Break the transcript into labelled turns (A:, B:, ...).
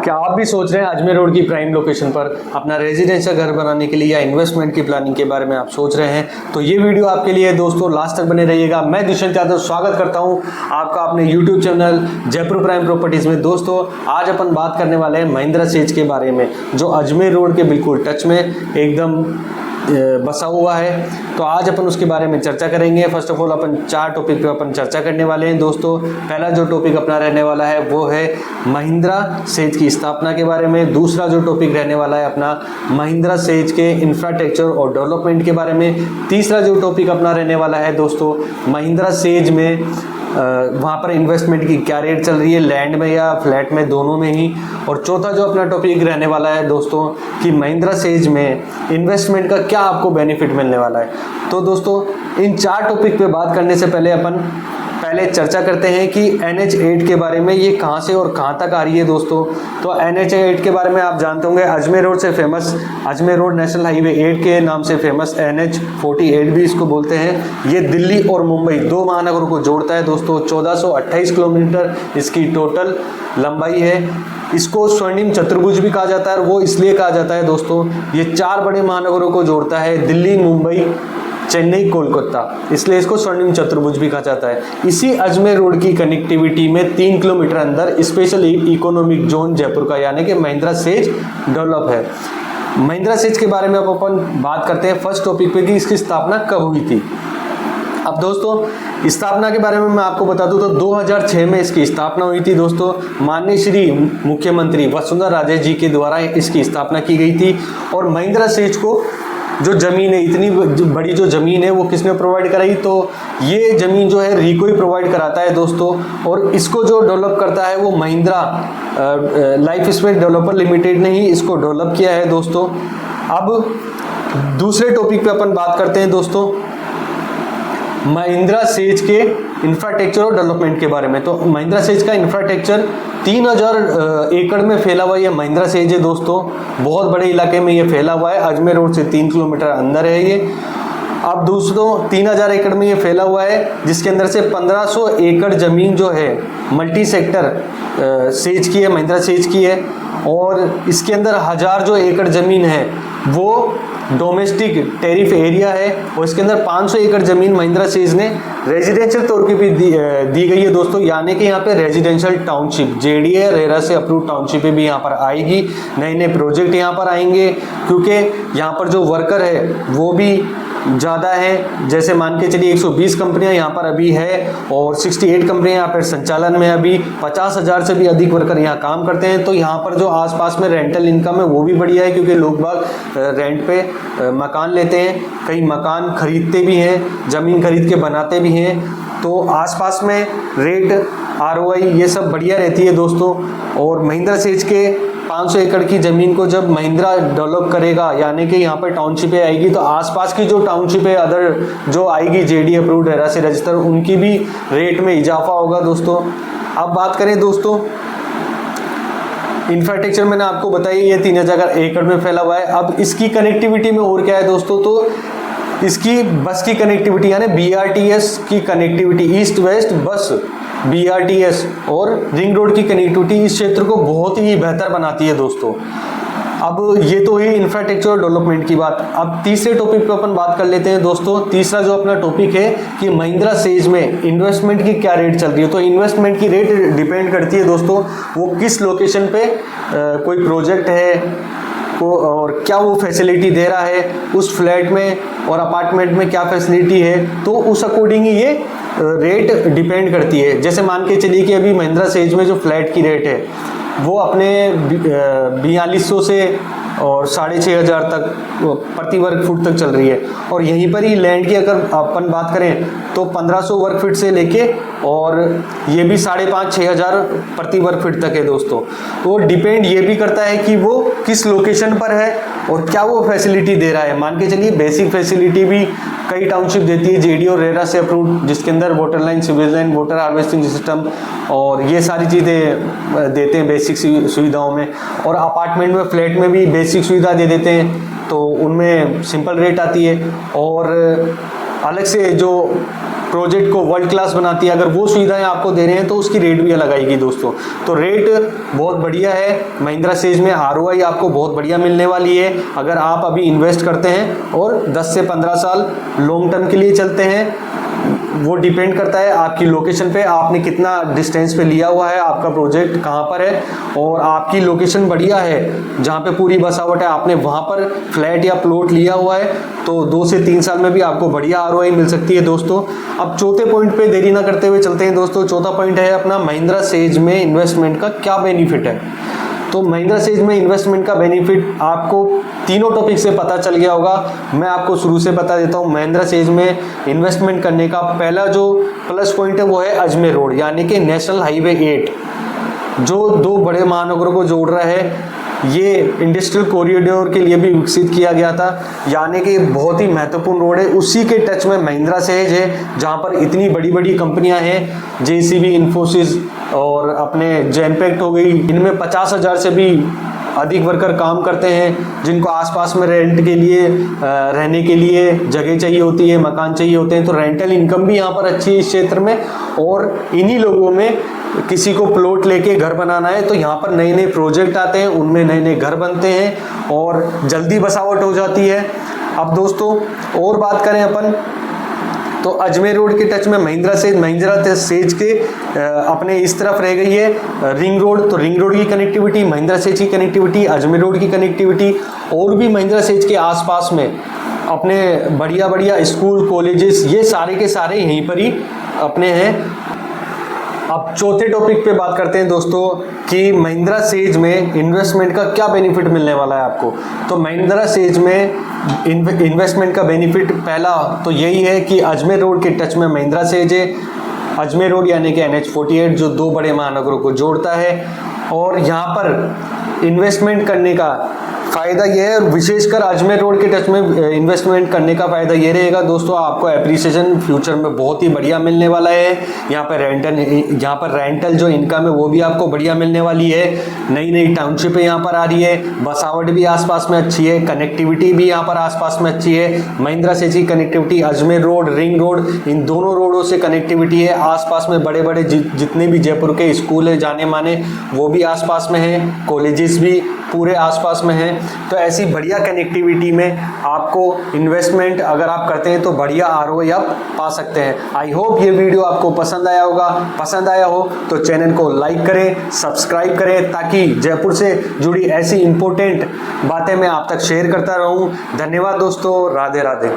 A: क्या आप भी सोच रहे हैं अजमेर रोड की प्राइम लोकेशन पर अपना रेजिडेंशियल घर बनाने के लिए या इन्वेस्टमेंट की प्लानिंग के बारे में आप सोच रहे हैं तो ये वीडियो आपके लिए दोस्तों लास्ट तक बने रहिएगा। मैं दुष्यंत यादव स्वागत करता हूं आपका अपने YouTube channel Jaipur prime properties में। दोस्तों आज अपन बात करने वाले हैं महिंद्रा सेज के बारे में जो अजमेर रोड के बिल्कुल टच में एकदम बसा हुआ है। तो आज अपन उसके बारे में चर्चा करेंगे। First of all upon 4 topic पे अपन चर्चा करने वाले हैं दोस्तों। पहला जो टॉपिक अपना रहने वाला है वो है महिंद्रा सेज की स्थापना के बारे में। दूसरा जो टॉपिक रहने वाला है अपना महिंद्रा सेज के इंफ्रास्ट्रक्चर और डेवलपमेंट के बारे में। तीसरा जो टॉपिक अपना रहने वाला है दोस्तों महिंद्रा सेज में वहाँ पर इन्वेस्टमेंट की क्या रेट चल रही है, लैंड में या फ्लैट में, दोनों में ही। और चौथा जो अपना टॉपिक रहने वाला है दोस्तों कि महिंद्रा सेज में इन्वेस्टमेंट का क्या आपको बेनिफिट मिलने वाला है। तो दोस्तों इन 4 टॉपिक पे बात करने से पहले अपन चर्चा करते हैं कि NH8 के बारे में, ये कहाँ से और कहाँ तक आ रही है दोस्तों। तो NH8 के बारे में आप जानते होंगे, अजमेर रोड से famous, Ajmer road national highway 8 के नाम से फेमस NH48 भी इसको बोलते हैं। ये दिल्ली और मुंबई 2 महानगरों को जोड़ता है दोस्तों। 1428 किलोमीटर इसकी टोटल लंबाई है। इसको स्वर्णिम चतुर्भुज भी कहा जाता है और वो इसलिए कहा जाता है दोस्तों, ये 4 बड़े महानगरों को जोड़ता है, दिल्ली, मुंबई, चेन्नई, कोलकाता, इसलिए इसको स्वर्णिम चतुर्भुज भी कहा जाता है। इसी अजमेर रोड की कनेक्टिविटी में 3 किलोमीटर अंदर स्पेशली इकोनॉमिक जोन जयपुर का यानी कि महिंद्रा सेज डेवलप है। महिंद्रा सेज के बारे में अब अपन बात करते हैं फर्स्ट टॉपिक पे कि इसकी स्थापना कब हुई थी। अब दोस्तों स्थापना के बारे में मैं आपको बता दूं तो 2006 में इसकी स्थापना हुई थी दोस्तों। माननीय श्री मुख्यमंत्री वसुंधरा राजे जी के द्वारा इसकी स्थापना की गई थी। और महिंद्रा सेज को जो जमीन है, इतनी बड़ी जो जमीन है, वो किसने प्रोवाइड कराई, तो ये जमीन जो है रिको ही प्रोवाइड कराता है दोस्तों। और इसको जो डेवलप करता है वो Mahindra life space developer limited ने ही इसको डेवलप किया है दोस्तों। अब दूसरे टॉपिक पे अपन बात करते हैं दोस्तों महिंद्रा सेज के इंफ्रास्ट्रक्चर और डेवलपमेंट के बारे में। तो महिंद्रा सेज का इंफ्रास्ट्रक्चर 3000 एकड़ में फैला हुआ ये महिंद्रा सेज है दोस्तों। बहुत बड़े इलाके में ये फैला हुआ है, अजमेर रोड से 3 किलोमीटर अंदर है ये। अब दोस्तों 3000 एकड़ में ये फैला हुआ है, जिसके अंदर से 1500 एकड़ जमीन जो है मल्टी सेक्टर सेज की है, महिंद्रा सेज की है। और इसके अंदर 1000 जो एकड़ जमीन है वो डोमेस्टिक टेरिफ एरिया है। और इसके अंदर 500 एकड़ जमीन महिंद्रा सेज ने रेजिडेंशियल तौर पे भी दी गई है दोस्तों, यानी कि यहाँ पे रेजिडेंशियल टाउनशिप JDA रेरा से अप्रूव टाउनशिप भी यहाँ पर आएगी। नए नए प्रोजेक्ट यहाँ पर आएंगे क्योंकि यहाँ पर जो वर्कर है वो भी ज़्यादा है। जैसे मान के चलिए 120 कंपनियां यहाँ पर अभी है और 68 कंपनियां यहाँ पर संचालन में। अभी 50,000 से भी अधिक वर्कर यहाँ काम करते हैं। तो यहाँ पर जो आसपास में रेंटल इनकम है वो भी बढ़िया है क्योंकि लोग बाग रेंट पे मकान लेते हैं, कई मकान खरीदते भी हैं, ज़मीन खरीद के बनाते भी हैं। तो आसपास में रेट ROI ये सब बढ़िया रहती है दोस्तों। और महिंद्रा सेज के 500 एकड़ की ज़मीन को जब महिंद्रा डेवलप करेगा यानी कि यहाँ पर टाउनशिपें आएगी तो आसपास की जो टाउनशिपें अदर जो आएगी JD अप्रूव्ड रेरा से रजिस्टर, उनकी भी रेट में इजाफा होगा दोस्तों। अब बात करें दोस्तों इंफ्रास्ट्रक्चर, मैंने आपको बताया ये 3000 एकड़ में फैला हुआ है। अब इसकी कनेक्टिविटी में और क्या है दोस्तों, तो इसकी बस की कनेक्टिविटी यानी BRTS की कनेक्टिविटी, ईस्ट वेस्ट बस BRTS और रिंग रोड की कनेक्टिविटी इस क्षेत्र को बहुत ही बेहतर बनाती है दोस्तों। अब ये तो ही इंफ्रास्ट्रक्चर और डेवलपमेंट की बात। अब तीसरे टॉपिक पे अपन बात कर लेते हैं दोस्तों। तीसरा जो अपना टॉपिक है कि महिंद्रा सेज में इन्वेस्टमेंट की क्या रेट चल रही है। तो इन्वेस्टमेंट की रेट डिपेंड करती है दोस्तों वो किस लोकेशन पे कोई प्रोजेक्ट है और क्या वो फैसिलिटी दे रहा है, उस फ्लैट में और अपार्टमेंट में क्या फैसिलिटी है, तो उस अकॉर्डिंग ही ये रेट डिपेंड करती है। जैसे मान के चलिए कि अभी महिंद्रा सेज में जो फ्लैट की रेट है वो अपने 4200 से और 6500 तक प्रति वर्ग फुट तक चल रही है। और यहीं पर ही लैंड की अगर अपन बात करें तो 1500 वर्ग फीट से लेके और ये भी 5,500-6,000 प्रति वर्ग फीट तक है दोस्तों। तो डिपेंड ये भी करता है कि वो किस लोकेशन पर है और क्या वो फैसिलिटी दे रहा है। मान के चलिए बेसिक फैसिलिटी भी कई टाउनशिप देती है JD और रेरा से अप्रूव्ड, जिसके अंदर water line, sewage line, water harvesting system और ये सारी चीज़ें देते हैं बेसिक सुविधाओं में। और अपार्टमेंट में, फ्लैट में भी बेसिक सुविधा दे देते हैं तो उनमें सिंपल रेट आती है। और अलग से जो प्रोजेक्ट को वर्ल्ड क्लास बनाती है, अगर वो सुविधाएं आपको दे रहे हैं तो उसकी रेट भी अलग आएगी दोस्तों। तो रेट बहुत बढ़िया है, महिंद्रा सेज में ROI आपको बहुत बढ़िया मिलने वाली है अगर आप अभी इन्वेस्ट करते हैं और 10 से 15 साल लॉन्ग टर्म के लिए चलते हैं। वो डिपेंड करता है आपकी लोकेशन पे, आपने कितना डिस्टेंस पे लिया हुआ है, आपका प्रोजेक्ट कहाँ पर है, और आपकी लोकेशन बढ़िया है जहाँ पे पूरी बसावट है, आपने वहाँ पर फ्लैट या प्लॉट लिया हुआ है तो 2 से 3 साल में भी आपको बढ़िया ROI मिल सकती है दोस्तों। अब चौथे पॉइंट पे देरी ना करते हुए चलते हैं दोस्तों। चौथा पॉइंट है अपना महिंद्रा सेज में इन्वेस्टमेंट का क्या बेनिफिट है। तो महिंद्रा सेज में इन्वेस्टमेंट का बेनिफिट आपको तीनों टॉपिक से पता चल गया होगा। मैं आपको शुरू से बता देता हूँ। महिंद्रा सेज में इन्वेस्टमेंट करने का पहला जो प्लस पॉइंट है वो है अजमेर रोड, यानी कि नेशनल हाईवे 8 जो 2 बड़े महानगरों को जोड़ रहा है। ये इंडस्ट्रियल कॉरिडोर के लिए भी विकसित किया गया था, यानी कि बहुत ही महत्वपूर्ण रोड है। उसी के टच में महिंद्रा सेज है जहाँ पर इतनी बड़ी बड़ी कंपनियां हैं, JCB, इन्फोसिस और अपने जेनपैक्ट हो गई। इनमें 50,000 से भी अधिक वर्कर काम करते हैं, जिनको आसपास में रेंट के लिए रहने के लिए जगह चाहिए होती है, मकान चाहिए होते हैं। तो रेंटल इनकम भी यहाँ पर अच्छी है इस क्षेत्र में। और इन्हीं लोगों में किसी को प्लॉट लेके घर बनाना है तो यहाँ पर नए नए प्रोजेक्ट आते हैं, उनमें नए नए घर बनते हैं और जल्दी बसावट हो जाती है। अब दोस्तों और बात करें अपन तो अजमेर रोड के टच में महिंद्रा सेज के अपने इस तरफ रह गई है रिंग रोड। तो रिंग रोड की कनेक्टिविटी, महिंद्रा सेज की कनेक्टिविटी, अजमेर रोड की कनेक्टिविटी, और भी महिंद्रा सेज के आसपास में अपने बढ़िया बढ़िया स्कूल, कॉलेजेस, ये सारे के सारे यहीं पर ही अपने हैं। अब चौथे टॉपिक पे बात करते हैं दोस्तों कि महिंद्रा सेज में इन्वेस्टमेंट का क्या बेनिफिट मिलने वाला है आपको। तो महिंद्रा सेज में इन्वेस्टमेंट का बेनिफिट पहला तो यही है कि अजमेर रोड के टच में महिंद्रा सेज है। अजमेर रोड यानी कि NH48 जो 2 बड़े महानगरों को जोड़ता है, और यहाँ पर इन्वेस्टमेंट करने का फ़ायदा यह है, और विशेषकर अजमेर रोड के टच में इन्वेस्टमेंट करने का फ़ायदा ये रहेगा दोस्तों, आपको एप्रिसिएशन फ्यूचर में बहुत ही बढ़िया मिलने वाला है। यहाँ पर रेंटल जो इनकम है वो भी आपको बढ़िया मिलने वाली है। नई नई टाउनशिप यहाँ पर आ रही है, बसावट भी आसपास में अच्छी है, कनेक्टिविटी भी यहाँ पर आसपास में अच्छी है। महिंद्रा सेज की connectivity Ajmer road, ring road, इन दोनों रोडों से कनेक्टिविटी है। आसपास में बड़े बड़े जितने भी जयपुर के स्कूल है जाने माने वो भी आसपास में हैं, कॉलेजेस भी पूरे आसपास में हैं। तो ऐसी बढ़िया कनेक्टिविटी में आपको इन्वेस्टमेंट अगर आप करते हैं तो बढ़िया ROI आप पा सकते हैं। आई होप ये वीडियो आपको पसंद आया होगा। पसंद आया हो तो चैनल को लाइक करें, सब्सक्राइब करें, ताकि जयपुर से जुड़ी ऐसी इंपॉर्टेंट बातें मैं आप तक शेयर करता रहूं। धन्यवाद दोस्तों, राधे राधे।